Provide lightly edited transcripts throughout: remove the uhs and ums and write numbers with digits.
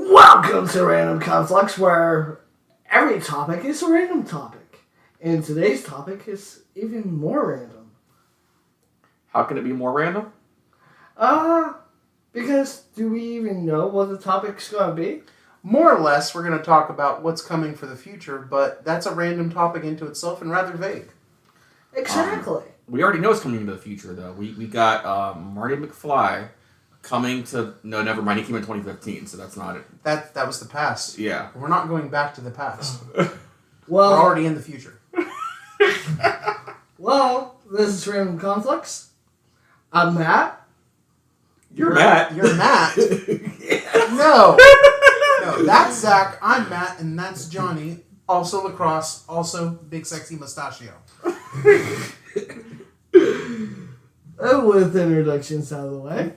Welcome to Random Conflux, where every topic is a random topic. And today's topic is even more random. How can it be more random? Because do we even know what the topic's going to be? More or less, we're going to talk about what's coming for the future, but that's a random topic into itself and rather vague. Exactly. We already know it's coming into the future, though. We got Marty McFly coming to... No, never mind. He came in 2015, so that's not it. That was the past. Yeah. We're not going back to the past. Well, we're already in the future. Well, this is Random Conflux. I'm Matt. You're Matt. You're Matt? No, that's Zach. I'm Matt, and that's Johnny. Also lacrosse. Also big sexy mustachio. With introductions out of the way.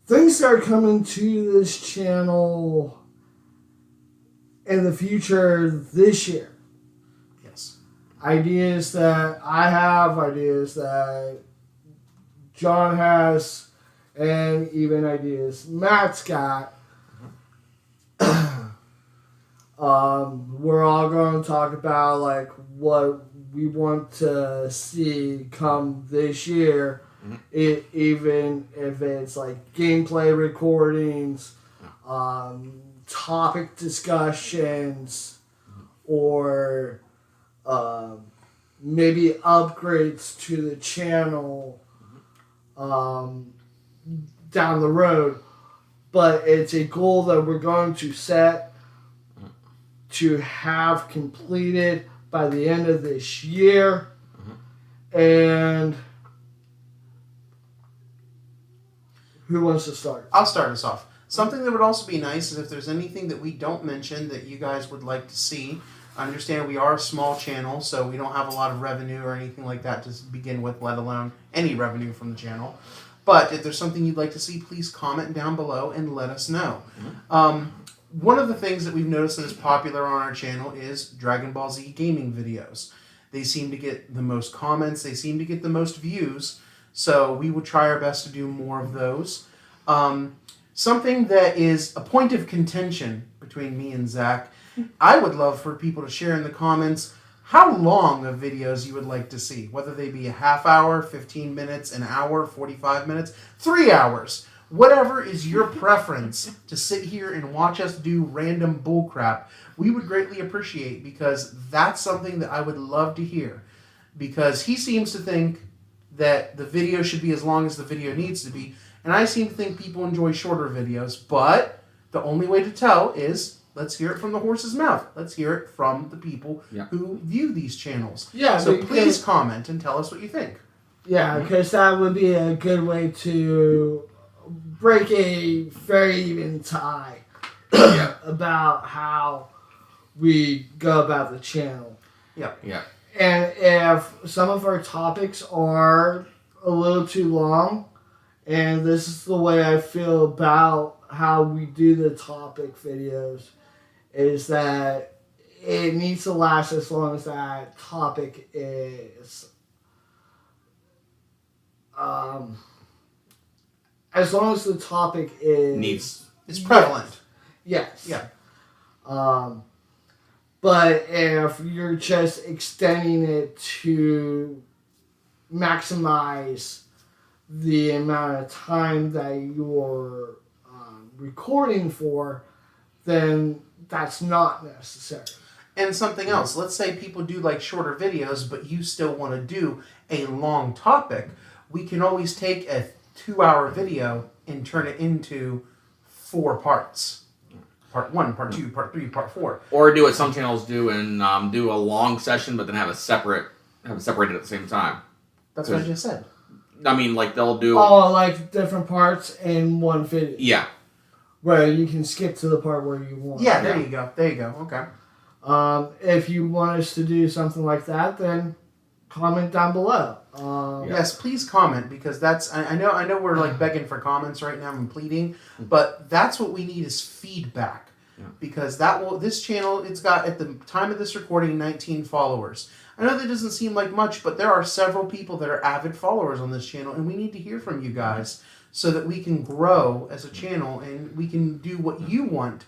Things are coming to this channel in the future this year. Yes. Ideas that I have, ideas that John has, and even ideas Matt's got. We're all going to talk about like what we want to see come this year. Even if it's like gameplay recordings, topic discussions, or maybe upgrades to the channel down the road. But it's a goal that we're going to set to have completed by the end of this year. And who wants to start? I'll start us off. Something that would also be nice is if there's anything that we don't mention that you guys would like to see. I understand we are a small channel, so we don't have a lot of revenue or anything like that to begin with, let alone any revenue from the channel. But if there's something you'd like to see, please comment down below and let us know. One of the things that we've noticed that is popular on our channel is Dragon Ball Z gaming videos. They seem to get the most comments, they seem to get the most views, so we will try our best to do more of those. Something that is a point of contention between me and Zach, I would love for people to share in the comments how long of videos you would like to see, whether they be a half hour, 15 minutes, an hour, 45 minutes, 3 hours. Whatever is your preference to sit here and watch us do random bullcrap, we would greatly appreciate, because that's something that I would love to hear. Because he seems to think that the video should be as long as the video needs to be, and I seem to think people enjoy shorter videos, but the only way to tell is let's hear it from the horse's mouth. Let's hear it from the people who view these channels. Yeah, so please comment and tell us what you think. Yeah, because that would be a good way to break a very even tie about how we go about the channel. Yeah. And if some of our topics are a little too long, and this is the way I feel about how we do the topic videos, is that it needs to last as long as that topic is as long as the topic is... It's prevalent. Yes. Yeah. But if you're just extending it to maximize the amount of time that you're recording for, then that's not necessary. And something else, let's say people do like shorter videos, but you still want to do a long topic. We can always take a 2-hour video and turn it into 4 parts. Part 1, Part 2, Part 3, Part 4. Or do what some channels do and do a long session, but then have it separated at the same time. That's what I just said. I mean, like they'll do... Oh, like different parts in one video. Yeah. Where you can skip to the part where you want. Yeah, there you go. There you go. Okay. If you want us to do something like that, then comment down below. Yes, please comment, because that's I know we're like begging for comments right now and pleading, but that's what we need is feedback. Because this channel, it's got at the time of this recording 19 followers. I know that doesn't seem like much, but there are several people that are avid followers on this channel, and we need to hear from you guys. so that we can grow as a channel and we can do what you want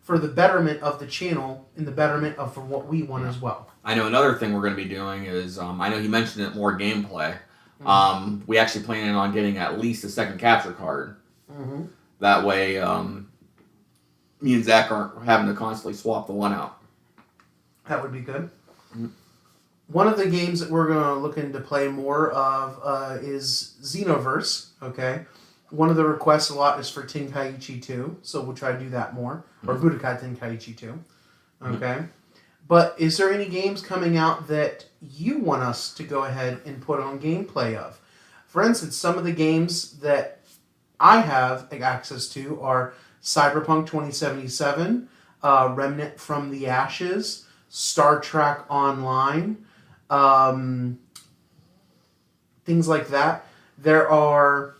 for the betterment of the channel and the betterment of for what we want as well. I know another thing we're going to be doing is, I know he mentioned it, more gameplay. We actually planning on getting at least a second capture card. That way, me and Zach aren't having to constantly swap the one out. That would be good. One of the games that we're going to look into play more of is Xenoverse, okay? One of the requests a lot is for Tenkaichi 2, so we'll try to do that more. Or Budokai Tenkaichi 2, okay? But is there any games coming out that you want us to go ahead and put on gameplay of? For instance, some of the games that I have access to are Cyberpunk 2077, Remnant from the Ashes, Star Trek Online, things like that. There are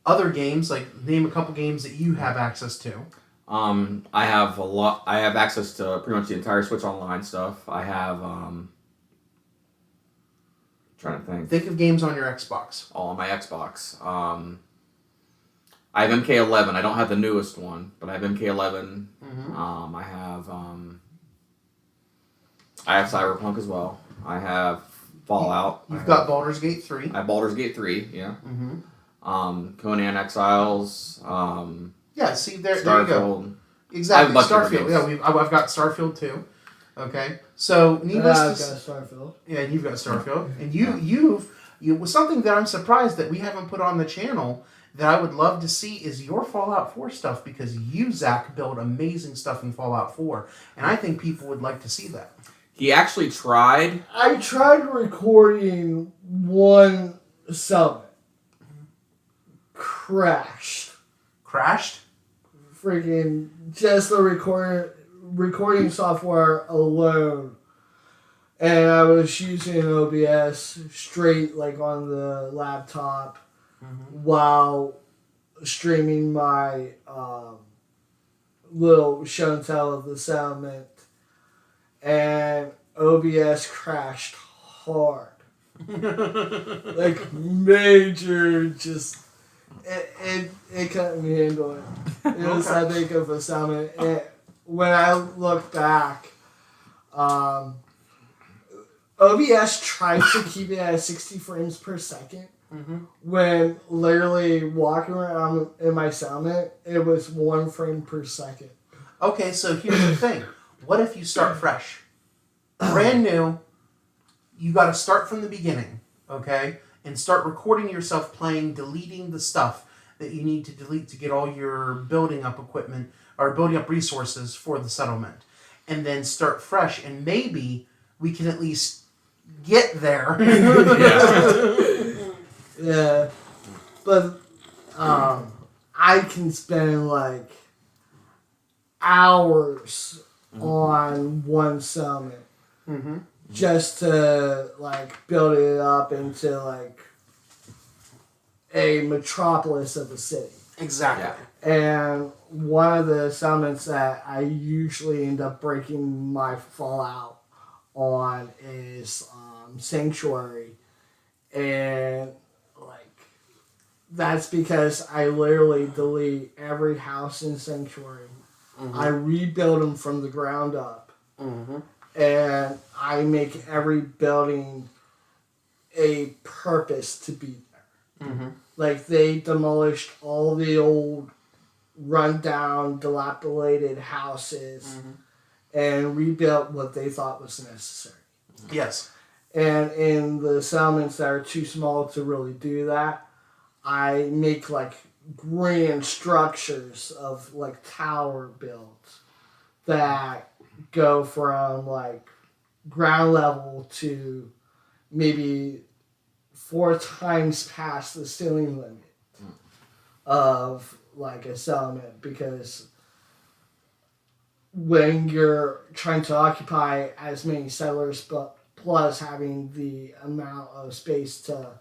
other games, like name a couple games that you have access to. I have a lot. I have access to pretty much the entire Switch Online stuff. I have trying to think. Think of games on your Xbox. All on my Xbox. I have MK11. I don't have the newest one, but I have MK11. I have Cyberpunk as well. I have Fallout. You've got Baldur's Gate 3. I have Baldur's Gate 3, yeah. Conan Exiles. Yeah, see, there you go. Exactly, Starfield. Yeah, I've got Starfield too. Okay, so needless I've got Starfield. Yeah, you've got Starfield, and you was something that I'm surprised that we haven't put on the channel that I would love to see is your Fallout 4 stuff, because you, Zach, build amazing stuff in Fallout 4, and I think people would like to see that. He actually tried. I tried recording one summit. Crashed. Crashed? Freaking just the recording software alone. And I was using OBS straight like on the laptop while streaming my little show and tell of the settlement. And OBS crashed hard. Like major, just it couldn't handle it. It was that big of a summit. When I look back, OBS tried to keep it at 60 frames per second. When literally walking around in my summit, it was 1 frame per second. Okay, so here's the thing. What if you start fresh? Brand new, you got to start from the beginning, okay? And start recording yourself playing, deleting the stuff that you need to delete to get all your building up equipment or building up resources for the settlement. And then start fresh, and maybe we can at least get there. Yeah. But I can spend like hours on one summit just to like build it up into like a metropolis of a city. Exactly. And one of the summits that I usually end up breaking my Fallout on is Sanctuary. And like that's because I literally delete every house in Sanctuary. I rebuild them from the ground up. And I make every building a purpose to be there. Like they demolished all the old rundown, dilapidated houses and rebuilt what they thought was necessary. Yes. And in the settlements that are too small to really do that, I make like grand structures of like tower builds that go from like ground level to maybe 4 times past the ceiling limit of like a settlement, because when you're trying to occupy as many settlers but plus having the amount of space to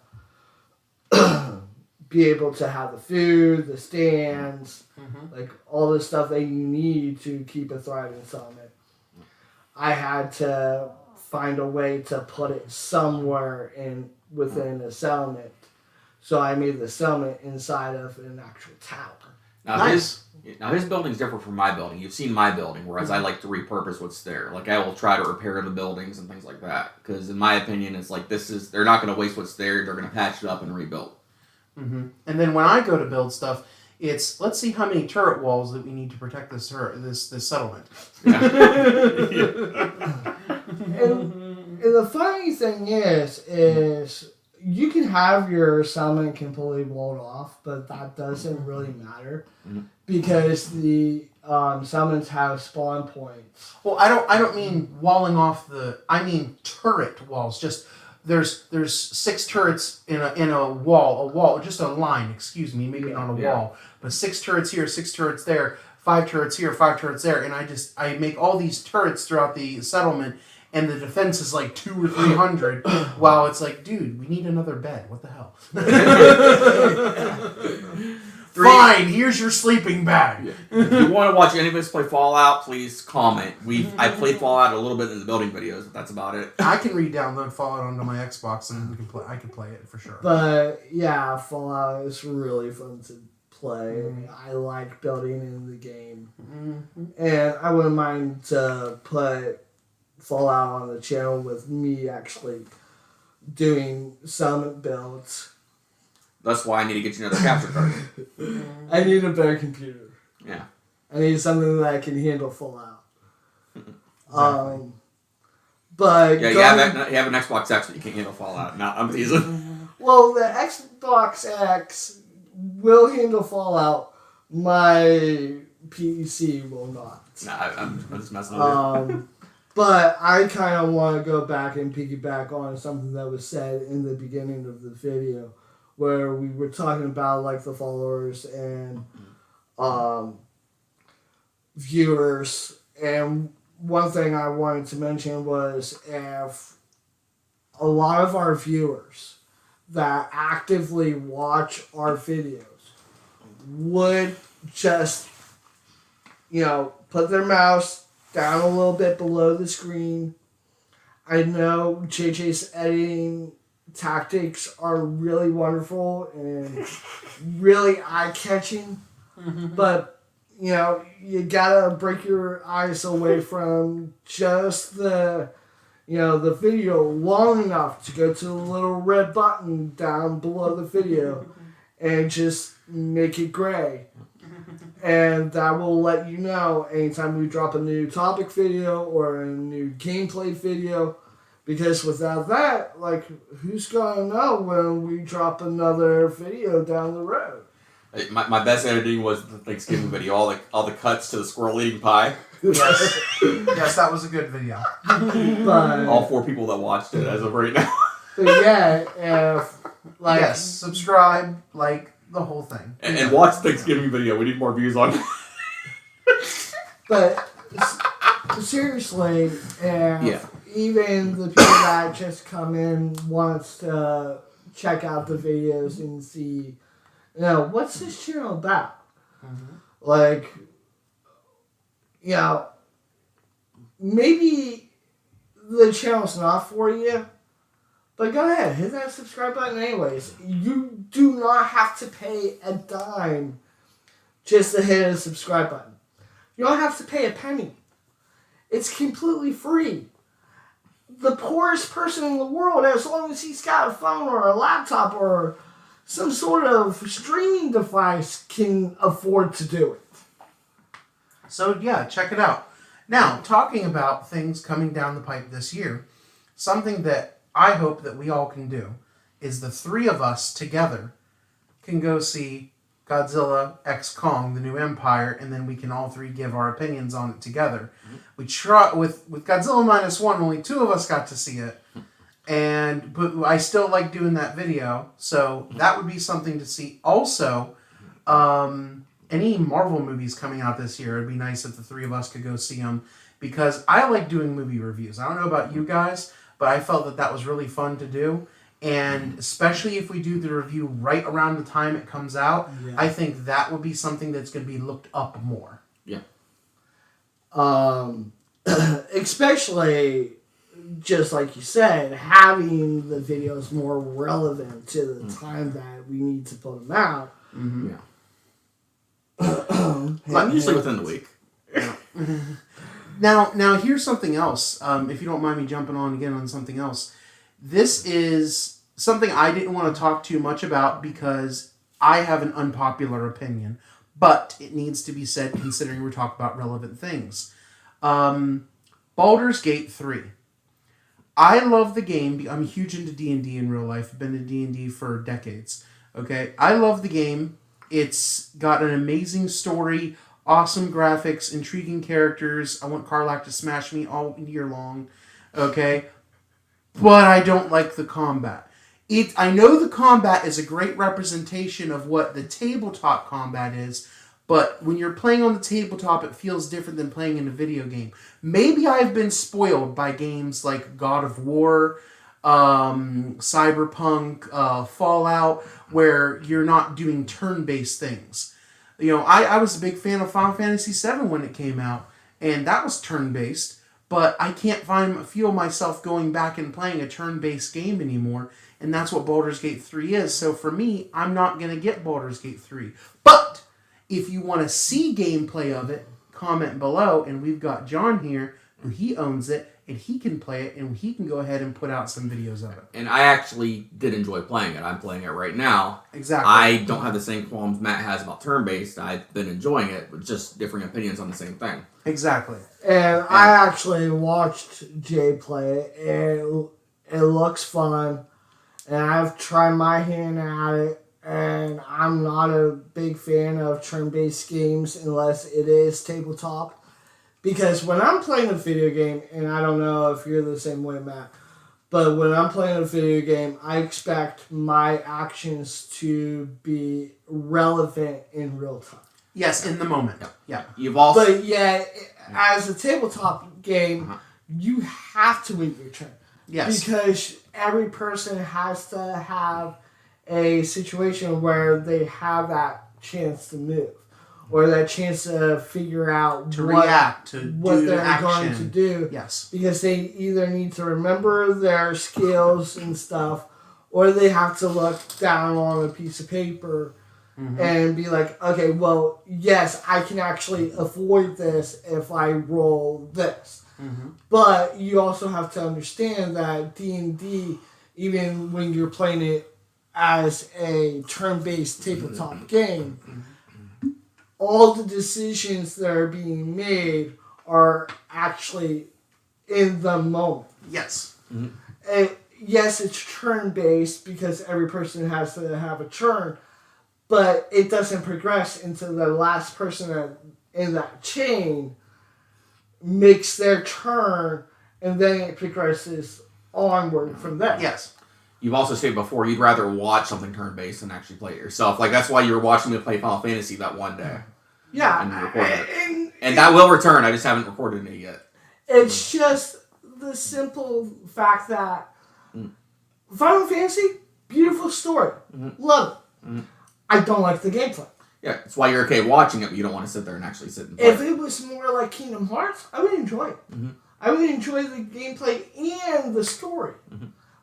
be able to have the food, the stands, like all the stuff that you need to keep a thriving settlement, I had to find a way to put it somewhere within a settlement So I made the settlement inside of an actual tower. Now his building's different from my building. You've seen my building, whereas I like to repurpose what's there. Like, I will try to repair the buildings and things like that. Because in my opinion, it's like, they're not going to waste what's there. They're going to patch it up and rebuild. Mm-hmm. And then when I go to build stuff, it's, let's see how many turret walls that we need to protect this settlement. Yeah. And the funny thing is you can have your settlement completely walled off, but that doesn't really matter because the settlements have spawn points. Well, I don't mean walling off I mean turret walls. Just there's 6 turrets in a wall, just a line. Excuse me, maybe not a wall, but 6 turrets here, 6 turrets there, 5 turrets here, 5 turrets there, and I make all these turrets throughout the settlement. And the defense is like 200 or 300, while it's like, dude, we need another bed. What the hell? Fine, here's your sleeping bag. Yeah. If you want to watch any of us play Fallout, please comment. I played Fallout a little bit in the building videos, but that's about it. I can re-download Fallout onto my Xbox and I can play it for sure. But yeah, Fallout is really fun to play. I like building in the game, and I wouldn't mind to put Fallout on the channel with me actually doing some builds. That's why I need to get you another capture card. I need a better computer. Yeah. I need something that can handle Fallout. Exactly. But yeah, you have an Xbox X, but you can't handle Fallout. No, I'm teasing. Well, the Xbox X will handle Fallout. My PC will not. Nah, I'm just messing with it. But I kind of want to go back and piggyback on something that was said in the beginning of the video, where we were talking about like the followers and viewers. And one thing I wanted to mention was if a lot of our viewers that actively watch our videos would just, put their mouse down a little bit below the screen. I know JJ's editing tactics are really wonderful and really eye-catching, but you gotta break your eyes away from just the video long enough to go to the little red button down below the video and just make it gray. And that will let you know anytime we drop a new topic video or a new gameplay video. Because without that, who's going to know when we drop another video down the road? My best editing was the Thanksgiving video, all the cuts to the squirrel eating pie. Yes. Yes, that was a good video. But, all 4 people that watched it as of right now. But yeah, yes, subscribe, the whole thing. And watch the Thanksgiving video. We need more views on it. But seriously, even the people that just come in wants to check out the videos and see, what's this channel about? Maybe the channel's not for you. But go ahead, hit that subscribe button anyways. You do not have to pay a dime just to hit a subscribe button. You don't have to pay a penny. It's completely free. The poorest person in the world, as long as he's got a phone or a laptop or some sort of streaming device, can afford to do it. So yeah, check it out. Now, talking about things coming down the pipe this year, something that I hope that we all can do is the 3 of us together can go see Godzilla x Kong, The New Empire, and then we can all 3 give our opinions on it together. We try with Godzilla -1, only 2 of us got to see it, but I still like doing that video, so that would be something to see. Also, any Marvel movies coming out this year, it'd be nice if the 3 of us could go see them, because I like doing movie reviews. I don't know about you guys, but I felt that was really fun to do. And especially if we do the review right around the time it comes out, I think that would be something that's going to be looked up more. Yeah. Especially just like you said, having the videos more relevant to the time that we need to put them out. Mm-hmm. But usually within the week. Now here's something else. If you don't mind me jumping on again on something else, this is something I didn't want to talk too much about because I have an unpopular opinion, but it needs to be said considering we're talking about relevant things. Baldur's Gate 3. I love the game. I'm huge into D&D in real life. I've been in D&D for decades. Okay, I love the game. It's got an amazing story, awesome graphics, intriguing characters. I want Karlach to smash me all year long. Okay, but I don't like the combat. I know the combat is a great representation of what the tabletop combat is, but when you're playing on the tabletop, it feels different than playing in a video game. Maybe I've been spoiled by games like God of War, Cyberpunk, Fallout, where you're not doing turn-based things. You know, I was a big fan of Final Fantasy VII when it came out, and that was turn-based, but I can't feel myself going back and playing a turn-based game anymore, and that's what Baldur's Gate 3 is. So for me, I'm not going to get Baldur's Gate 3. But if you want to see gameplay of it, comment below, and we've got John here, who he owns it, and he can play it, and he can go ahead and put out some videos of it. And I actually did enjoy playing it. I'm playing it right now. Exactly. I don't have the same qualms Matt has about turn-based. I've been enjoying it, with just differing opinions on the same thing. Exactly. And I actually watched Jay play it, and it looks fun. And I've tried my hand at it, and I'm not a big fan of turn-based games unless it is tabletop. Because when I'm playing a video game, and I don't know if you're the same way, Matt, but when I'm playing a video game, I expect my actions to be relevant in real time. Yes, in the moment. Yeah. You've also... But yeah, as a tabletop game, you have to wait your turn. Yes. Because every person has to have a situation where they have that chance to move. Or that chance to figure out react, to what do they're action. going to do. Yes. Because they either need to remember their skills and stuff, or they have to look down on a piece of paper and be like, okay, well, yes, I can actually avoid this if I roll this. But you also have to understand that D&D, even when you're playing it as a turn-based tabletop game, all the decisions that are being made are actually in the moment. Yes. And yes, it's turn-based because every person has to have a turn, but it doesn't progress until the last person in that chain makes their turn, and then it progresses onward from there. Yes. You've also stated before you'd rather watch something turn-based than actually play it yourself. Like, that's why you were watching me play Final Fantasy that one day. Yeah. And you recorded it. And that will return. I just haven't recorded it yet. It's just the simple fact that Final Fantasy, beautiful story. Love it. I don't like the gameplay. Yeah, that's why you're okay watching it, but you don't want to sit there and actually sit and play. If it was more like Kingdom Hearts, I would enjoy it. I would enjoy the gameplay and the story.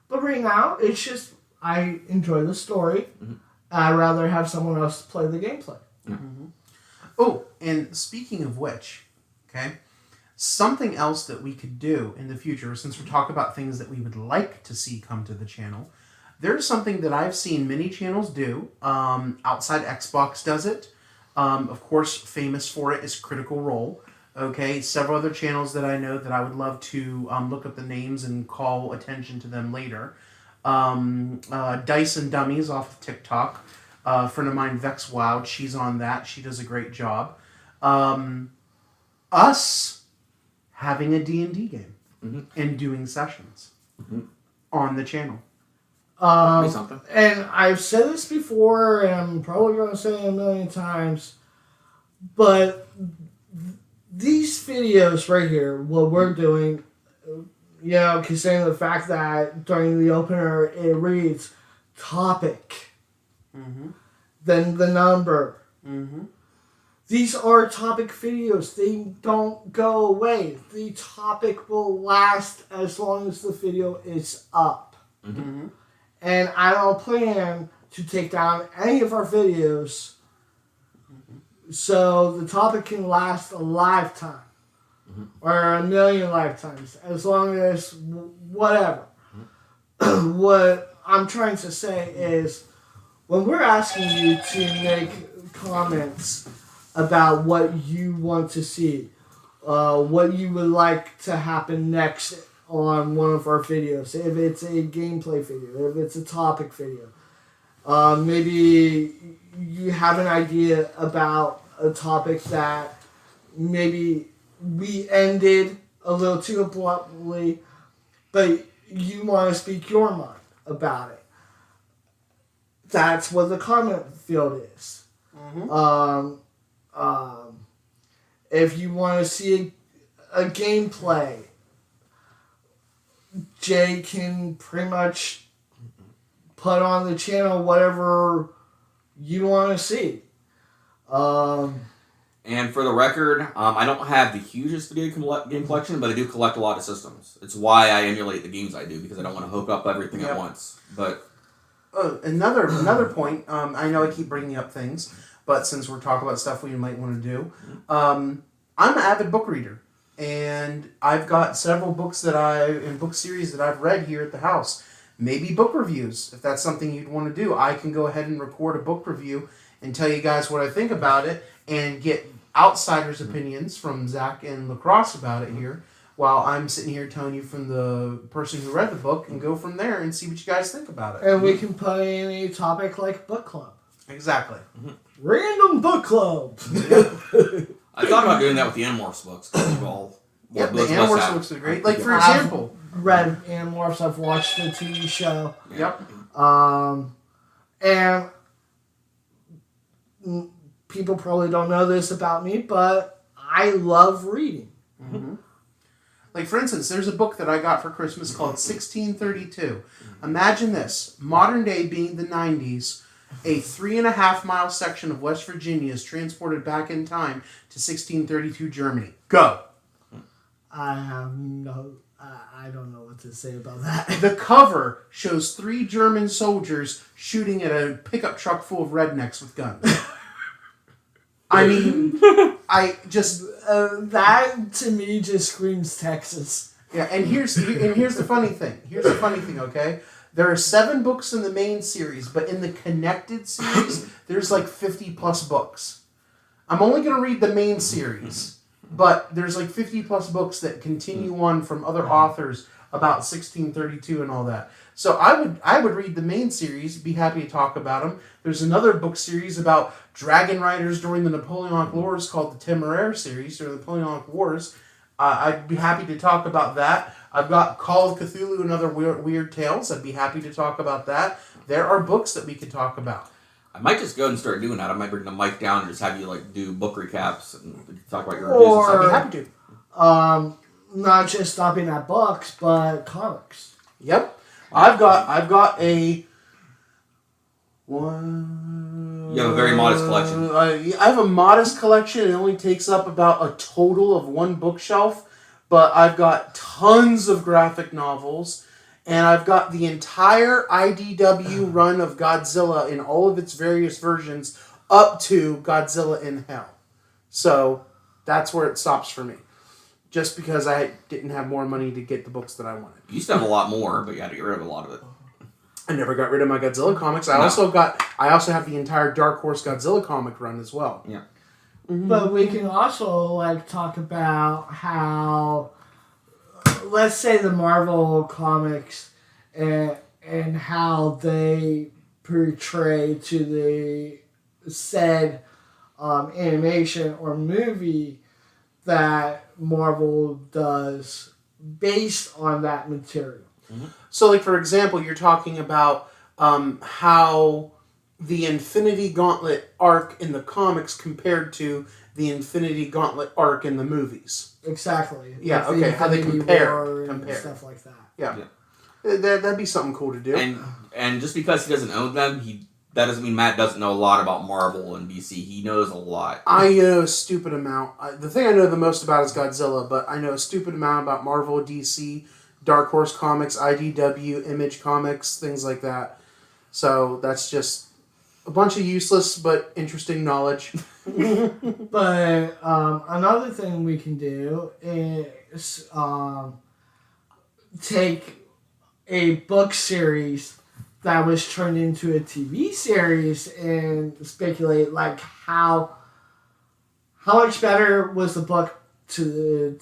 But right now, it's just, I enjoy the story. I'd rather have someone else play the gameplay. Oh, and speaking of which, okay, something else that we could do in the future, since we're talking about things that we would like to see come to the channel, there's something that I've seen many channels do. Outside Xbox does it. Of course, famous for it is Critical Role. Okay, several other channels that I know that I would love to look up the names and call attention to them later. Dice and Dummies off of TikTok. A friend of mine, Vex Wild, she's on that. She does a great job. Us having a D&D game and doing sessions on the channel. Something. And I've said this before, and I'm probably going to say it a million times, but these videos right here, what we're doing, you know, considering the fact that during the opener it reads topic, then the number, these are topic videos. They don't go away. The topic will last as long as the video is up. Mm-hmm. And I don't plan to take down any of our videos so the topic can last a lifetime or a million lifetimes, as long as whatever. What I'm trying to say is, when we're asking you to make comments about what you want to see, what you would like to happen next on one of our videos, if it's a gameplay video, if it's a topic video, maybe you have an idea about a topic that maybe we ended a little too abruptly, but you want to speak your mind about it. That's what the comment field is. Mm-hmm. If you want to see a gameplay, Jay can pretty much put on the channel whatever you want to see. And for the record, I don't have the hugest video game collection, but I do collect a lot of systems. It's why I emulate the games I do, because I don't want to hook up everything at once. But another point, I know I keep bringing up things, but since we're talking about stuff we might want to do, I'm an avid book reader, and I've got several books in book series that I've read here at the house. Maybe book reviews, if that's something you'd want to do. I can go ahead and record a book review and tell you guys what I think about it, and get outsiders' opinions from Zach and Lacrosse about it here, while I'm sitting here telling you from the person who read the book, and go from there and see what you guys think about it. And we can put in a topic like book club. Exactly. Random book club. I thought about doing that with the Animorphs books. The Animorphs books are great. Like, for example, I've read Animorphs. I've watched the TV show. Yep. And people probably don't know this about me, but I love reading. Mm-hmm. Like, for instance, there's a book that I got for Christmas called 1632. Imagine this. Modern day being the 90s, a 3.5-mile section of West Virginia is transported back in time to 1632 Germany. Go! I don't know what to say about that. The cover shows 3 German soldiers shooting at a pickup truck full of rednecks with guns. I mean, that to me just screams Texas. Yeah, and here's the funny thing. Okay? There are 7 books in the main series, but in the connected series, there's like 50 plus books. I'm only going to read the main series, but there's like 50 plus books that continue on from other authors about 1632 and all that. So I would read the main series, be happy to talk about them. There's another book series about dragon riders during the Napoleonic Wars called the Temeraire series, or the Napoleonic Wars. I'd be happy to talk about that. I've got Call of Cthulhu and Other Weird Tales. I'd be happy to talk about that. There are books that we could talk about. I might just go ahead and start doing that. I might bring the mic down and just have you do book recaps and talk about your reviews and stuff. I'd be happy to. Not just stopping at books, but comics. Yep. I've got a one. You have a very modest collection. I have a modest collection. It only takes up about a total of 1 bookshelf, but I've got tons of graphic novels, and I've got the entire IDW run of Godzilla in all of its various versions up to Godzilla in Hell. So that's where it stops for me. Just because I didn't have more money to get the books that I wanted. You used to have a lot more, but you had to get rid of a lot of it. I never got rid of my Godzilla comics. I also have the entire Dark Horse Godzilla comic run as well. Yeah. Mm-hmm. But we can also talk about how, let's say, the Marvel comics and how they portray to the said animation or movie that Marvel does based on that material. Mm-hmm. So, for example, you're talking about how the Infinity Gauntlet arc in the comics compared to the Infinity Gauntlet arc in the movies. Exactly. Yeah, like okay, how they compare. And stuff like that. Yeah. That'd be something cool to do. And just because he doesn't own them, he that doesn't mean Matt doesn't know a lot about Marvel and DC. He knows a lot. I know a stupid amount. The thing I know the most about is Godzilla, but I know a stupid amount about Marvel, DC, Dark Horse Comics, IDW, Image Comics, things like that. So that's just a bunch of useless but interesting knowledge. But another thing we can do is take a book series that was turned into a TV series and speculate like how much better was the book to the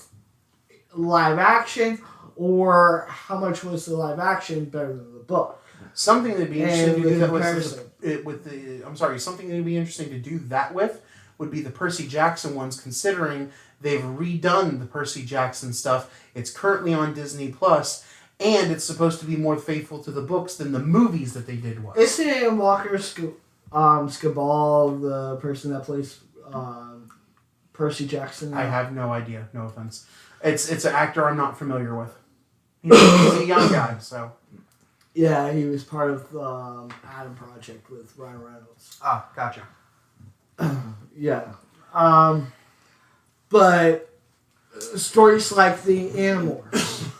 live action, or how much was the live action better than the book. Something that'd be interesting to do that comparison. something that'd be interesting to do that with would be the Percy Jackson ones, considering they've redone the Percy Jackson stuff. It's currently on Disney Plus, and it's supposed to be more faithful to the books than the movies that they did was. Isn't Walker Scaball the person that plays Percy Jackson now? I have no idea. No offense. It's an actor I'm not familiar with. He's a young guy, so. Yeah, he was part of the Adam Project with Ryan Reynolds. Ah, gotcha. Yeah. But stories like the Animorphs.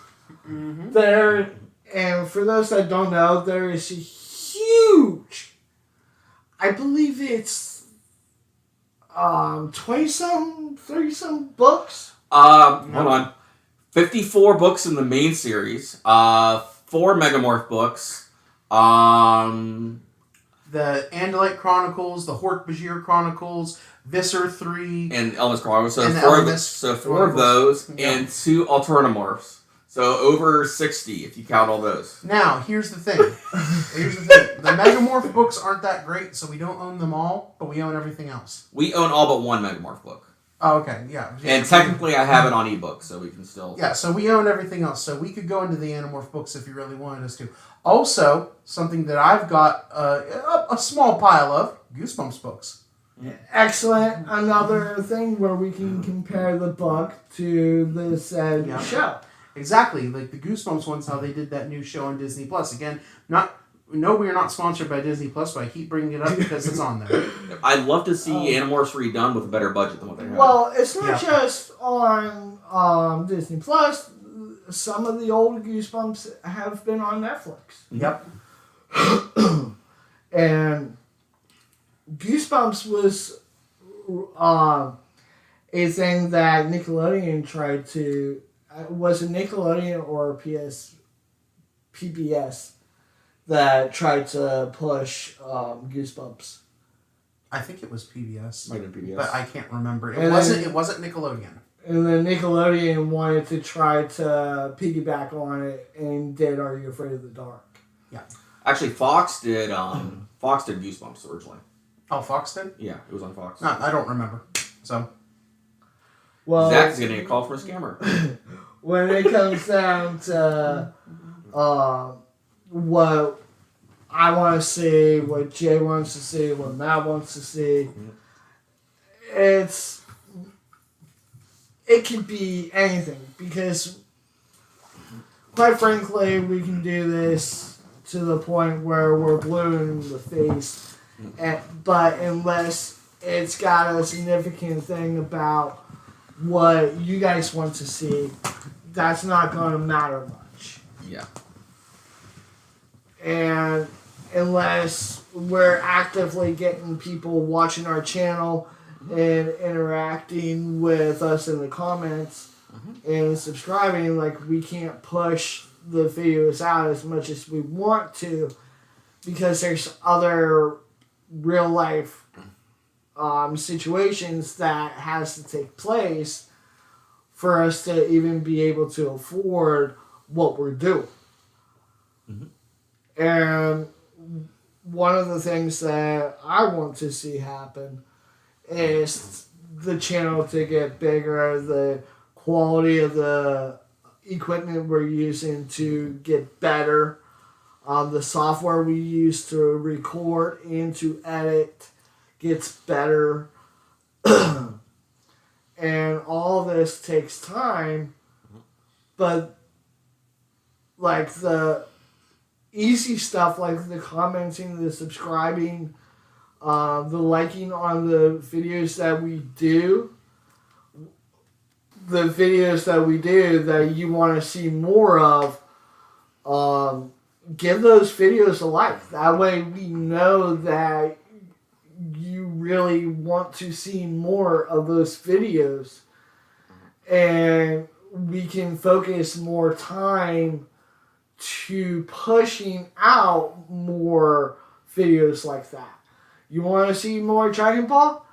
There, and for those that don't know, there is a huge, I believe it's 20-some, 30-some books. Hold on. 54 books in the main series. 4 Megamorph books. The Andalite Chronicles, the Hork-Bajir Chronicles, Visser 3. And Elvis Chronicles. So And the 4 of Elvis so 4 of those, Yeah. and 2 Alternamorphs. So over 60 if you count all those. Now, here's the thing. The Megamorph books aren't that great, so we don't own them all, but we own everything else. We own all but 1 Megamorph book. Oh, okay, yeah. And technically I have it on ebook, so we can still... Yeah, so we own everything else. So we could go into the Animorph books if you really wanted us to. Also, something that I've got a small pile of, Goosebumps books. Excellent. Another thing where we can compare the book to the said show. Exactly, like the Goosebumps ones, how they did that new show on Disney Plus. Again, we are not sponsored by Disney Plus, but I keep bringing it up because it's on there. I'd love to see Animorphs redone with a better budget than what they have. Well, it's not just on Disney Plus. Some of the old Goosebumps have been on Netflix. Yep. And Goosebumps was a thing that Nickelodeon tried to... was it Nickelodeon or PBS that tried to push Goosebumps? I think it was PBS. Might have been PBS. But I can't remember. It And wasn't Nickelodeon. And then Nickelodeon wanted to try to piggyback on it and did Are You Afraid of the Dark? Yeah. Actually, Fox did Goosebumps originally. Oh, Fox did? Yeah, it was on Fox. No, I don't remember. So. Well, Zach is getting a call from a scammer. when it comes down to what I want to see, what Jay wants to see, what Matt wants to see, it can be anything, because quite frankly, we can do this to the point where we're blue in the face, but unless it's got a significant thing about what you guys want to see, that's not going to matter much. Yeah. And unless we're actively getting people watching our channel and interacting with us in the comments and subscribing, like, we can't push the videos out as much as we want to, because there's other real life situations that has to take place for us to even be able to afford what we're doing. And one of the things that I want to see happen is the channel to get bigger, the quality of the equipment we're using to get better, the software we use to record and to edit gets better. And all this takes time, but like the easy stuff like the commenting, the subscribing, the liking on the videos that we do. The videos that we do that you want to see more of, give those videos a like. That way we know that you really want to see more of those videos. And we can focus more time to pushing out more videos like that. You want to see more Dragon Ball?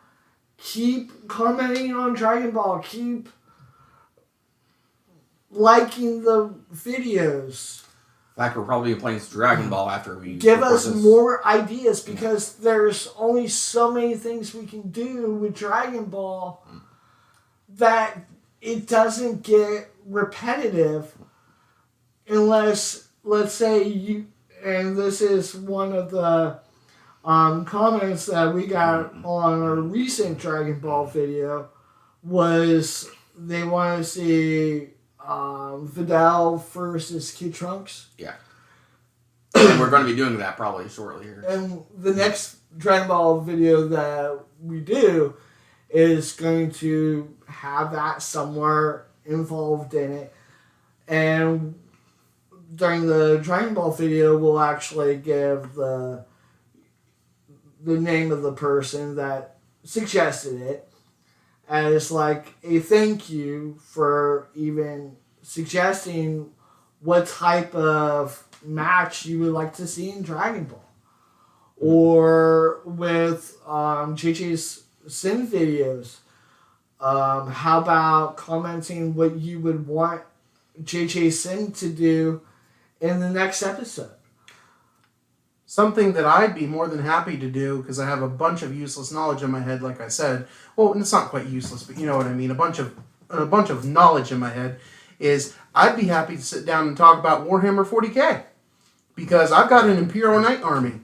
Keep commenting on Dragon Ball. Keep liking the videos. In fact, we're probably playing Dragon Ball after we give us this. more ideas, because there's only so many things we can do with Dragon Ball that it doesn't get repetitive unless, let's say you, and this is one of the comments that we got on a recent Dragon Ball video, was they want to see Vidal versus Kid Trunks. Yeah. And we're going to be doing that probably shortly here. And the next Dragon Ball video that we do is going to have that somewhere involved in it. And during the Dragon Ball video, we'll actually give the name of the person that suggested it as like a thank you for even suggesting what type of match you would like to see in Dragon Ball. Or with JJ's Sin videos, how about commenting what you would want JJ Sin to do in the next episode? Something that I'd be more than happy to do, because I have a bunch of useless knowledge in my head, like I said. Well, it's not quite useless, but you know what I mean. A bunch of knowledge in my head is I'd be happy to sit down and talk about Warhammer 40K, because I've got an Imperial Knight army.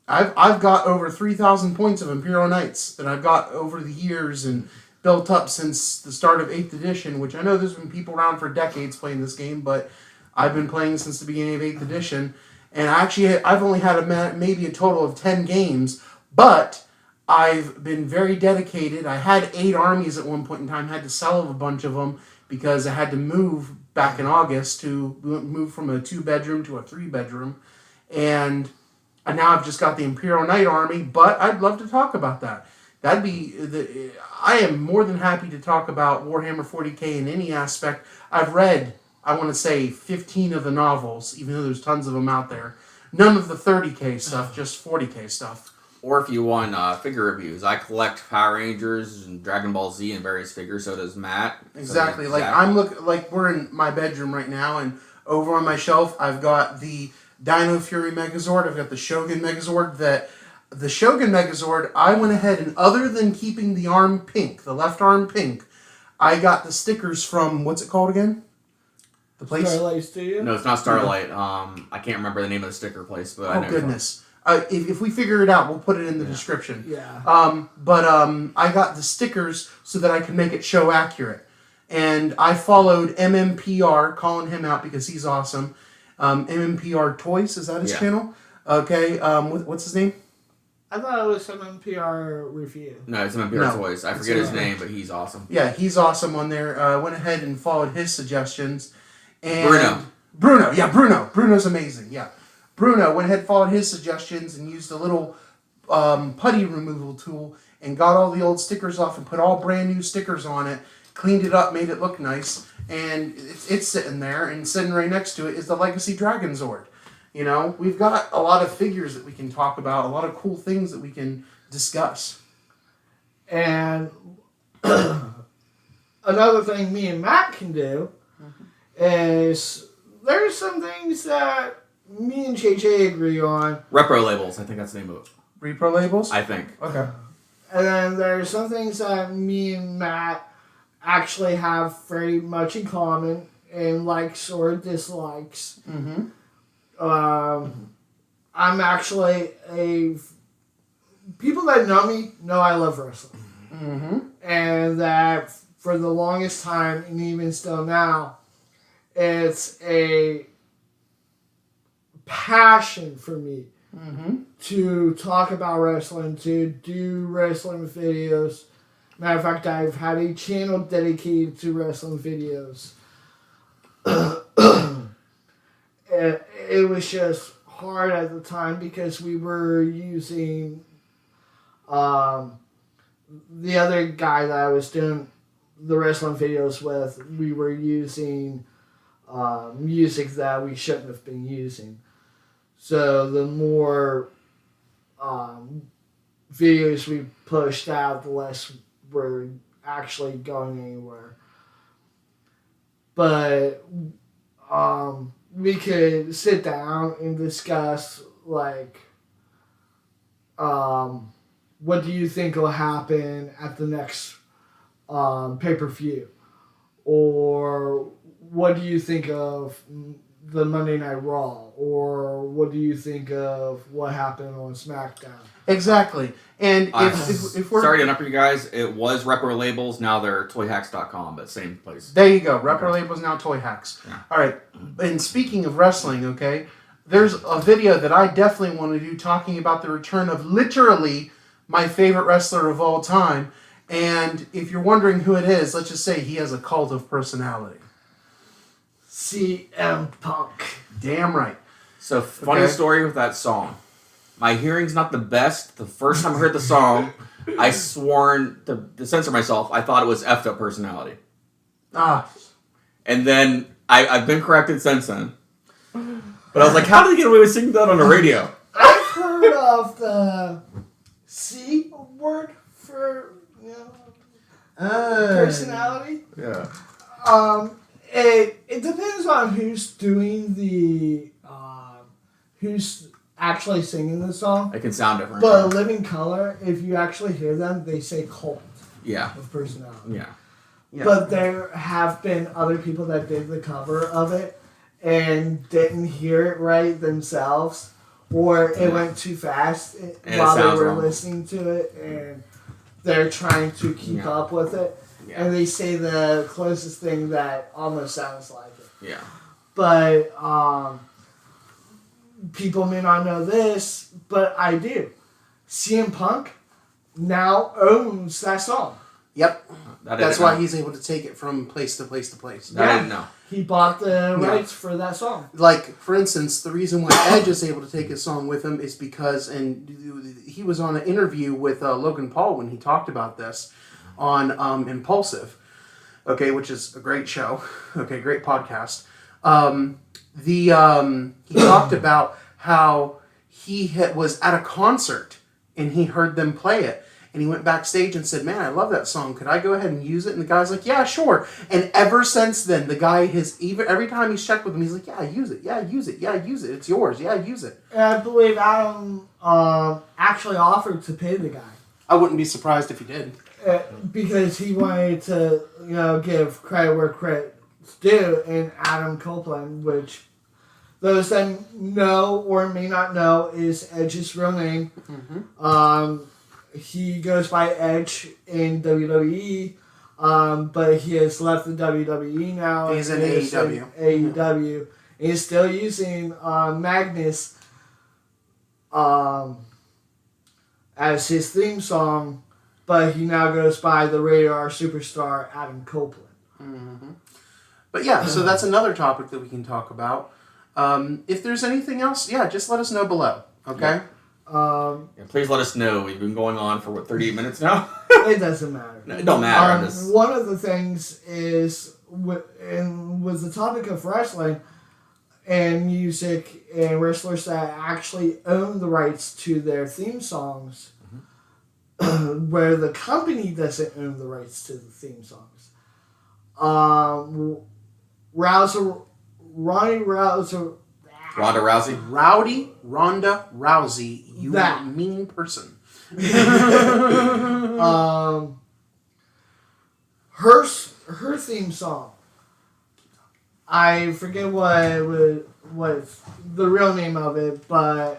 I've got over 3,000 points of Imperial Knights that I've got over the years and built up since the start of 8th edition, which I know there's been people around for decades playing this game, but I've been playing since the beginning of 8th edition. And I've only had maybe a total of 10 games, but I've been very dedicated. I had 8 armies at one point in time, had to sell a bunch of them because I had to move back in August to move from a 2-bedroom to a 3-bedroom. And now I've just got the Imperial Knight army, but I'd love to talk about that. I am more than happy to talk about Warhammer 40K in any aspect. I've read, I want to say, 15 of the novels, even though there's tons of them out there. None of the 30K stuff, just 40K stuff. Or if you want figure reviews, I collect Power Rangers and Dragon Ball Z and various figures. So does Matt. Exactly. So We're in my bedroom right now, and over on my shelf, I've got the Dino Fury Megazord. I've got the Shogun Megazord. The Shogun Megazord, I went ahead and, other than keeping the arm pink, the left arm pink, I got the stickers from, what's it called again? The place? Starlight Studio? No, it's not Starlight. I can't remember the name of the sticker place, but I know. Oh, goodness. If we figure it out, we'll put it in the description. Yeah. I got the stickers so that I could make it show accurate. And I followed MMPR, calling him out because he's awesome. MMPR Toys, is that his channel? Okay. What's his name? I thought it was some NPR review. No, it's MMPR Toys. I forget his name, but he's awesome. Yeah, he's awesome on there. Went ahead and followed his suggestions. And Bruno. Yeah, Bruno. Bruno's amazing, yeah. Bruno went ahead and followed his suggestions and used a little putty removal tool and got all the old stickers off and put all brand new stickers on it, cleaned it up, made it look nice, and it's sitting there, and sitting right next to it is the Legacy Dragon Zord. You know, we've got a lot of figures that we can talk about, a lot of cool things that we can discuss. And another thing me and Matt can do is there's some things that me and JJ agree on. Repro labels, I think that's the name of it. Repro labels? I think. Okay. And then there's some things that me and Matt actually have very much in common in likes or dislikes. Mm-hmm. I'm actually people that know me know I love wrestling. Mm-hmm. And that for the longest time, and even still now, it's a passion for me Mm-hmm. to talk about wrestling, to do wrestling videos. Matter of fact, I've had a channel dedicated to wrestling videos. It was just hard at the time because we were using the other guy that I was doing the wrestling videos with. We were using music that we shouldn't have been using. So the more videos we pushed out, the less we're actually going anywhere. But we could sit down and discuss, like, what do you think will happen at the next pay-per-view? Or what do you think of the Monday Night Raw? Or what do you think of what happened on SmackDown? Exactly. And if we're... Sorry to interrupt you guys. It was Repro Labels. Now they're toyhacks.com, but same place. There you go. Repro Labels, now Toy Hacks. Yeah. All right. And speaking of wrestling, okay, there's a video that I definitely want to do talking about the return of literally my favorite wrestler of all time. And if you're wondering who it is, let's just say he has a cult of personality. CM Punk. Damn right. So, funny Okay. story with that song. My hearing's not the best. The first time I heard the song, I sworn to censor myself. I thought it was effed up personality. Ah, And then I've been corrected since then. But I was like, how did they get away with singing that on the radio? I've heard of the C word for, personality. Yeah. It depends on who's doing the who's actually singing the song. It can sound different. But Living Color, if you actually hear them, they say cult Yeah. of personality. Yeah. yeah. But there have been other people that did the cover of it and didn't hear it right themselves, or it went too fast And while it they sounds were wrong. listening to it, and they're trying to keep up with it. Yeah. And they say the closest thing that almost sounds like it. Yeah. But people may not know this, but I do. CM Punk now owns that song. Yep. That I That's didn't why know. he's able to take it from place to place to place. That I didn't know. He bought the rights for that song. Like, for instance, the reason why Edge is able to take his song with him is because, and he was on an interview with Logan Paul when he talked about this on Impulsive, okay, which is a great show, okay, great podcast. He talked about how he was at a concert and he heard them play it. And he went backstage and said, man, I love that song. Could I go ahead and use it? And the guy's like, yeah, sure. And ever since then, the guy has, even every time he's checked with him, he's like, yeah, use it. Yeah, use it. Yeah, use it. It's yours. Yeah, use it. And I believe Adam actually offered to pay the guy. I wouldn't be surprised if he did. Because he wanted to, give credit where credit's due, and Adam Copeland, which those that know or may not know is Edge's real name. Mm-hmm. He goes by Edge in WWE, but he has left the WWE now. He's in and is AEW. in AEW. And he's still using Magnus as his theme song, but he now goes by the Radar Superstar Adam Copeland. Mm-hmm. But yeah, so that's another topic that we can talk about. If there's anything else, just let us know below. Okay? Yeah, please let us know. We've been going on for 38 minutes now? It doesn't matter. It don't matter. One of the things is, with the topic of wrestling and music and wrestlers that actually own the rights to their theme songs, where the company doesn't own the rights to the theme songs. Ronda Rousey? Rowdy Ronda Rousey, you That. mean person. Her theme song. I forget what's the real name of it, but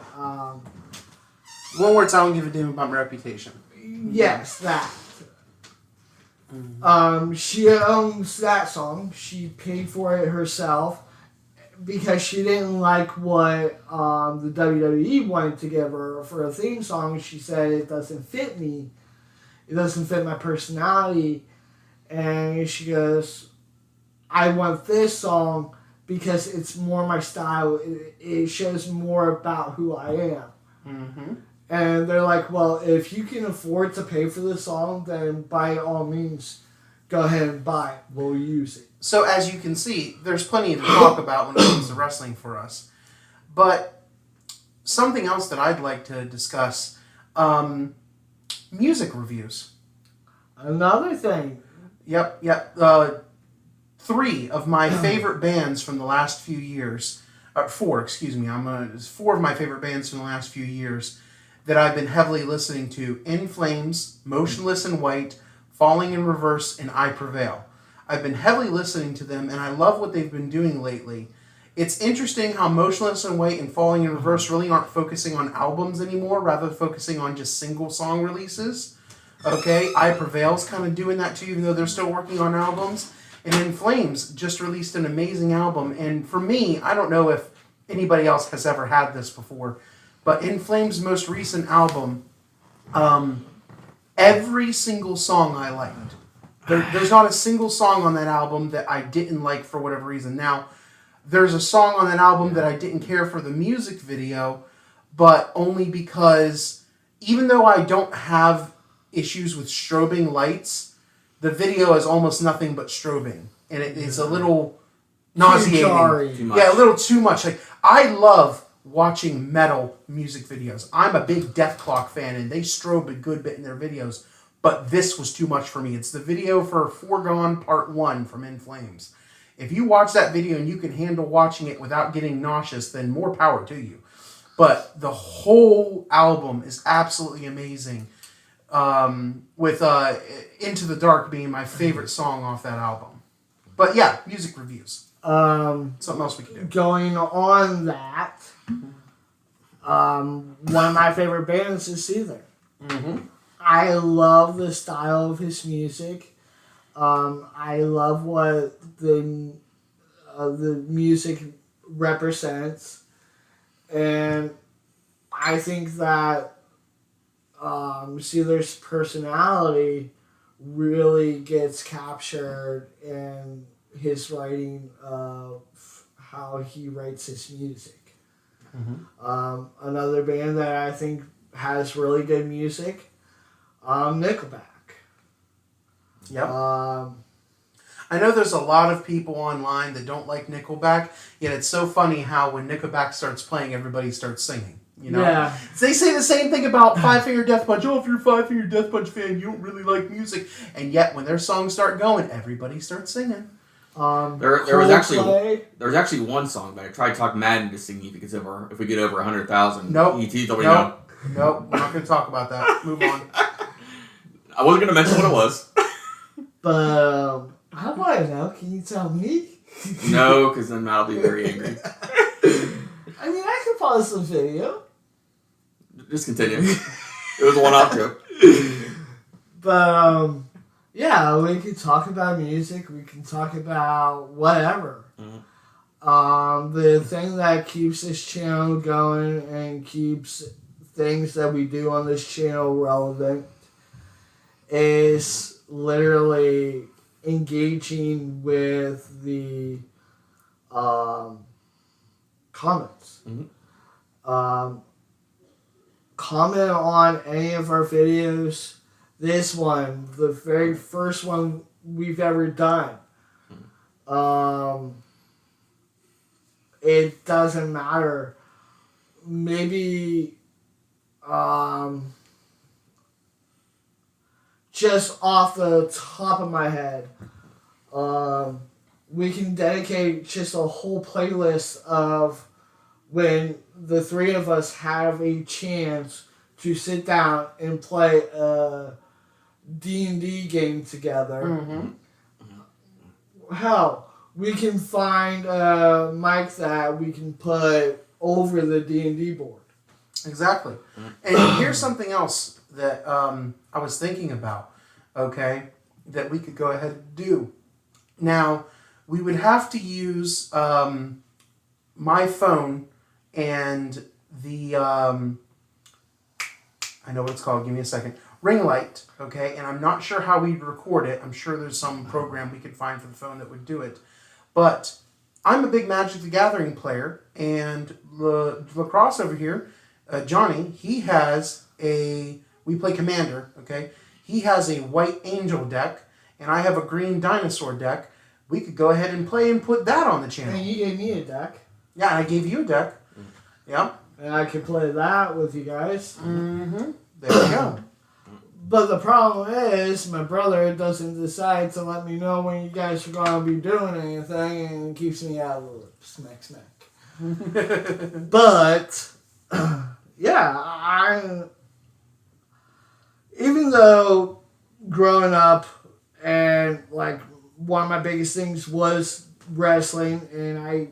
One word, I don't give a damn about my reputation. yes, that. She owns that song. She paid for it herself. because she didn't like what the WWE wanted to give her for a theme song. She said it doesn't fit me. It doesn't fit my personality. And she goes, I want this song because it's more my style. It shows more about who I am. Mm-hmm. And they're like, well, if you can afford to pay for this song, then by all means, go ahead and buy it. We'll use it. So as you can see, there's plenty to talk about when it comes to wrestling for us. But something else that I'd like to discuss, music reviews. Another thing. Yep. 3 of my favorite bands from the last few years, 4, excuse me, it's 4 of my favorite bands from the last few years that I've been heavily listening to: In Flames, Motionless in White, Falling in Reverse, and I Prevail. I've been heavily listening to them, and I love what they've been doing lately. It's interesting how Motionless in White and Falling in Reverse really aren't focusing on albums anymore, rather focusing on just single song releases. Okay, I Prevail's kind of doing that too, even though they're still working on albums. And In Flames just released an amazing album, and for me, I don't know if anybody else has ever had this before, but In Flames' most recent album, every single song I liked. There's not a single song on that album that I didn't like for whatever reason. Now, there's a song on that album that I didn't care for the music video, but only because even though I don't have issues with strobing lights, the video is almost nothing but strobing. And it is a little nauseating. Too much. Yeah, a little too much. Like, I love watching metal music videos. I'm a big Death Clock fan, and they strobe a good bit in their videos. But this was too much for me. It's the video for Foregone Part 1 from In Flames. If you watch that video and you can handle watching it without getting nauseous, then more power to you. But the whole album is absolutely amazing. With Into the Dark being my favorite song off that album. But yeah, music reviews. Something else we can do. Going on that, one of my favorite bands is Seether. Mm-hmm. I love the style of his music. I love what the music represents, and I think that Seether's personality really gets captured in his writing of how he writes his music. Mm-hmm. Another band that I think has really good music, Nickelback. Yep. I know there's a lot of people online that don't like Nickelback, yet it's so funny how when Nickelback starts playing, everybody starts singing. You know? Yeah. They say the same thing about Five Finger Death Punch. Oh, if you're a Five Finger Death Punch fan, you don't really like music. And yet, when their songs start going, everybody starts singing. There was actually one song that I tried to talk Madden to sing if we get over 100,000. Nope. He told me Nope. Nope. We're not going to talk about that. Move on. I wasn't going to mention what it was. But how do I know? Can you tell me? No, because then Matt will be very angry. I mean, I can pause the video. Just continue. It was a one-off joke. But, yeah, we can talk about music. We can talk about whatever. Mm-hmm. The thing that keeps this channel going and keeps things that we do on this channel relevant is literally engaging with the comments. Mm-hmm. Comment on any of our videos. This one, the very first one we've ever done. It doesn't matter. Maybe just off the top of my head, we can dedicate just a whole playlist of when the three of us have a chance to sit down and play a D&D game together. Mm-hmm. Hell, we can find a mic that we can put over the D&D board. Exactly. And here's something else that I was thinking about, okay, that we could go ahead and do. Now, we would have to use my phone and the I know what it's called. Give me a second. Ring light. Okay, and I'm not sure how we'd record it. I'm sure there's some program we could find for the phone that would do it, but I'm a big Magic the Gathering player, and Lacrosse over here, Johnny, he has we play Commander, okay? He has a white angel deck, and I have a green dinosaur deck. We could go ahead and play and put that on the channel. And you gave me a deck. Yeah, I gave you a deck. Yeah. And I could play that with you guys. Mm-hmm. There you go. But the problem is, my brother doesn't decide to let me know when you guys are going to be doing anything and keeps me out of the loop. Smack, smack. But, yeah, even though growing up and, like, one of my biggest things was wrestling, and I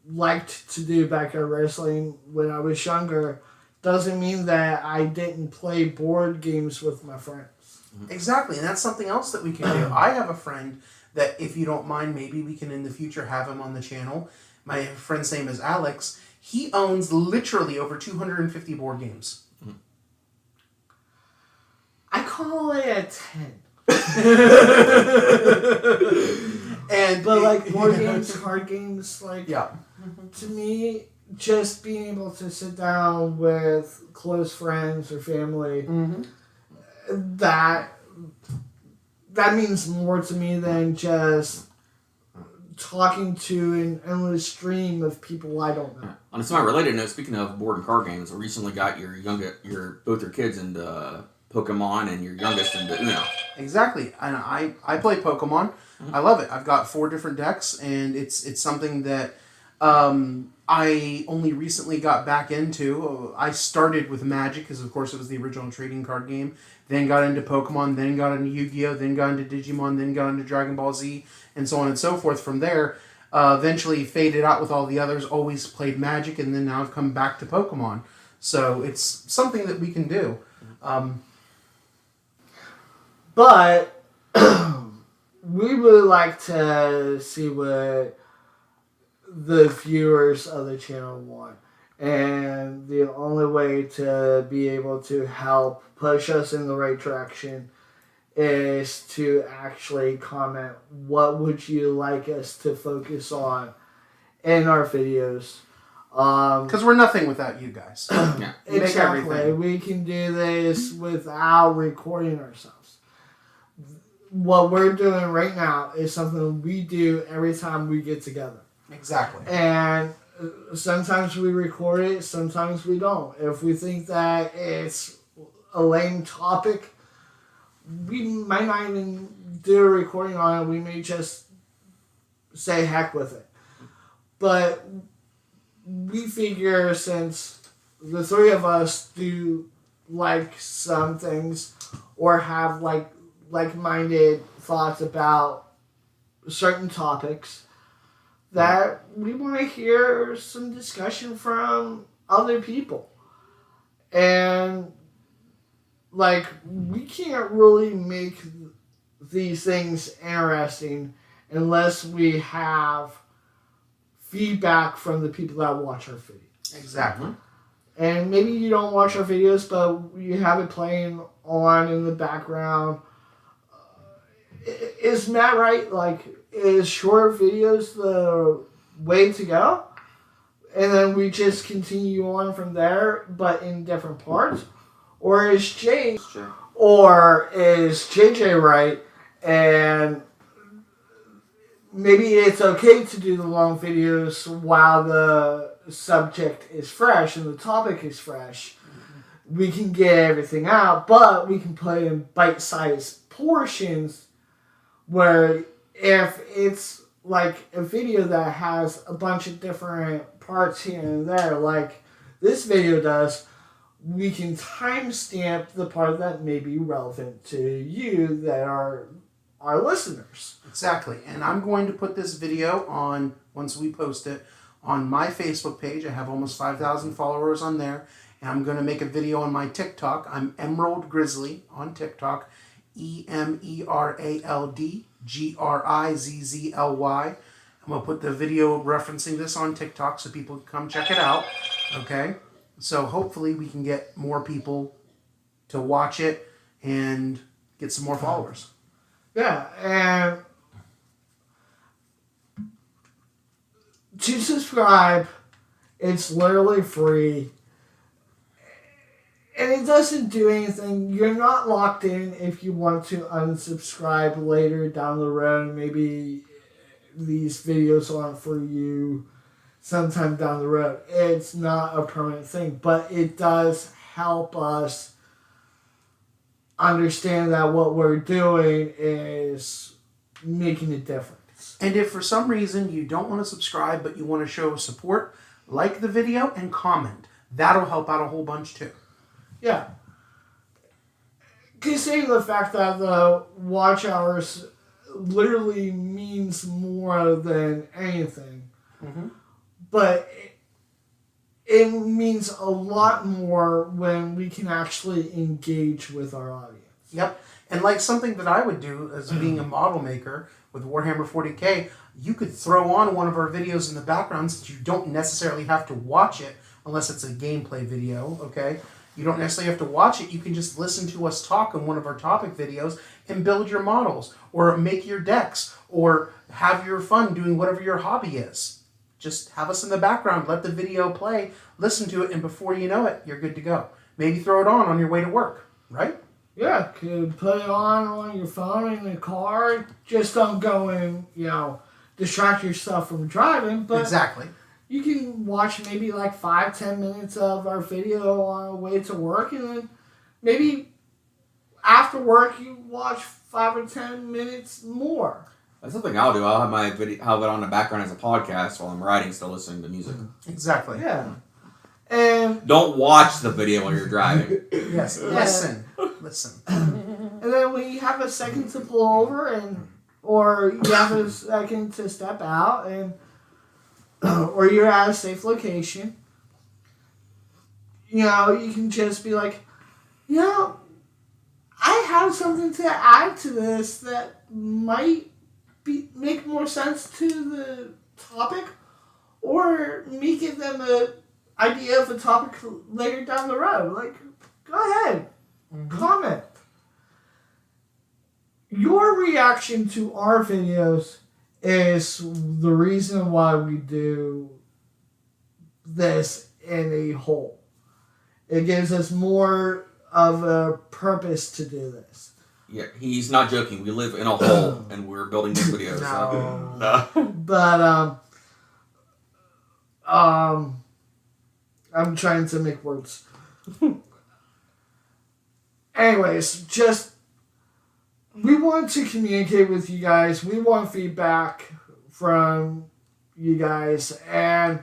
liked to do backyard wrestling when I was younger, doesn't mean that I didn't play board games with my friends. Exactly, and that's something else that we can do. I have a friend that, if you don't mind, maybe we can in the future have him on the channel. My friend's name is Alex. He owns literally over 250 board games. I call it a 10. But like board games, card games, like yeah. To me, just being able to sit down with close friends or family, that means more to me than just talking to an endless stream of people I don't know. On a semi-related note, speaking of board and card games, I recently got both your kids into Pokemon and your youngest into Uno. Exactly, and I play Pokemon. I love it. I've got 4 different decks, and it's something that I only recently got back into. I started with Magic because, of course, it was the original trading card game. Then got into Pokemon, then got into Yu-Gi-Oh, then got into Digimon, then got into Dragon Ball Z, and so on and so forth. From there, eventually faded out with all the others, always played Magic, and then now I've come back to Pokemon. So it's something that we can do. But we would like to see what the viewers of the channel want. And the only way to be able to help push us in the right direction is to actually comment what would you like us to focus on in our videos. Because we're nothing without you guys. Yeah. Exactly. We can do this without recording ourselves. What we're doing right now is something we do every time we get together. Exactly. And sometimes we record it, sometimes we don't. If we think that it's a lame topic, we might not even do a recording on it. We may just say heck with it. But we figure, since the 3 of us do like some things or have like-minded thoughts about certain topics, that we want to hear some discussion from other people. And we can't really make these things interesting unless we have feedback from the people that watch our videos. Exactly. And maybe you don't watch our videos, but you have it playing on in the background. Is Matt right? Is short videos the way to go? And then we just continue on from there, but in different parts? Or is JJ right? And maybe it's okay to do the long videos while the subject is fresh and the topic is fresh. We can get everything out, but we can put in bite-sized portions where if it's like a video that has a bunch of different parts here and there, like this video does, we can timestamp the part that may be relevant to you that are our listeners. Exactly. And I'm going to put this video on, once we post it, on my Facebook page. I have almost 5,000 followers on there. And I'm going to make a video on my TikTok. I'm Emerald Grizzly on TikTok. EmeraldGrizzly. I'm going to put the video referencing this on TikTok so people can come check it out. Okay? So hopefully we can get more people to watch it and get some more followers. Yeah, and to subscribe, it's literally free. And it doesn't do anything. You're not locked in if you want to unsubscribe later down the road. Maybe these videos aren't for you sometime down the road. It's not a permanent thing, but it does help us understand that what we're doing is making a difference. And if for some reason you don't want to subscribe but you want to show support, like the video and comment. That'll help out a whole bunch too. Yeah. Considering the fact that the watch hours literally means more than anything. Mm-hmm. But it means a lot more when we can actually engage with our audience. Yep. And like something that I would do as being a model maker with Warhammer 40K, you could throw on one of our videos in the background since you don't necessarily have to watch it unless it's a gameplay video, okay? You don't necessarily have to watch it. You can just listen to us talk in one of our topic videos and build your models or make your decks or have your fun doing whatever your hobby is. Just have us in the background, let the video play, listen to it, and before you know it, you're good to go. Maybe throw it on your way to work, right? Yeah, could put it on your phone in the car. Just don't go and, distract yourself from driving. But Exactly. you can watch maybe like 5-10 minutes of our video on the way to work, and then maybe after work you watch 5 or 10 minutes more. That's something I'll do. I'll have my video, have it on the background as a podcast while I'm riding, still listening to music. Exactly. Yeah. And Don't watch the video while you're driving. Yes, listen. Listen. and then when you have a second to pull over, or you have a second to step out, and or you're at a safe location, you can just be like, I have something to add to this that might make more sense to the topic, or me give them an idea of a topic later down the road. Like, go ahead, comment. Your reaction to our videos is the reason why we do this in a whole. It gives us more of a purpose to do this. Yeah, he's not joking. We live in a hole, and we're building these videos. No. But I'm trying to make words. Anyways, we want to communicate with you guys. We want feedback from you guys, and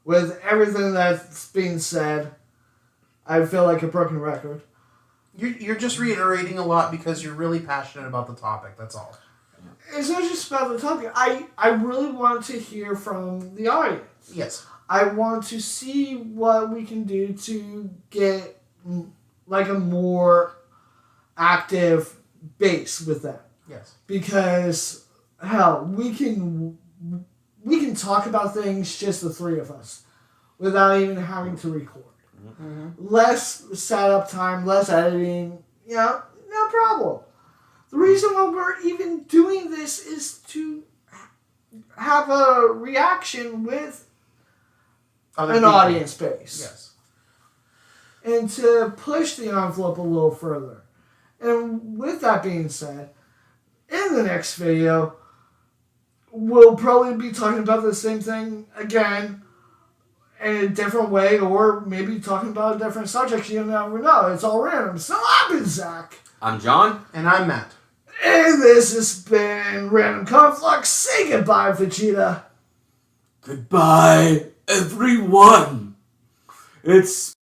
with everything that's being said, I feel like a broken record. You're just reiterating a lot because you're really passionate about the topic. That's all. It's not just about the topic. I really want to hear from the audience. Yes. I want to see what we can do to get like a more active base with them. Yes. Because hell, we can talk about things, just the three of us, without even having to record. Mm-hmm. Less setup time, less editing, no problem. The reason why we're even doing this is to have a reaction with Other an people. audience base. Yes. And to push the envelope a little further. And with that being said, in the next video, we'll probably be talking about the same thing again in a different way, or maybe talking about a different subject. You never know. It's all random. So I've been Zach. I'm John. And I'm Matt. And this has been Random Conflux. Say goodbye, Vegeta. Goodbye, everyone. It's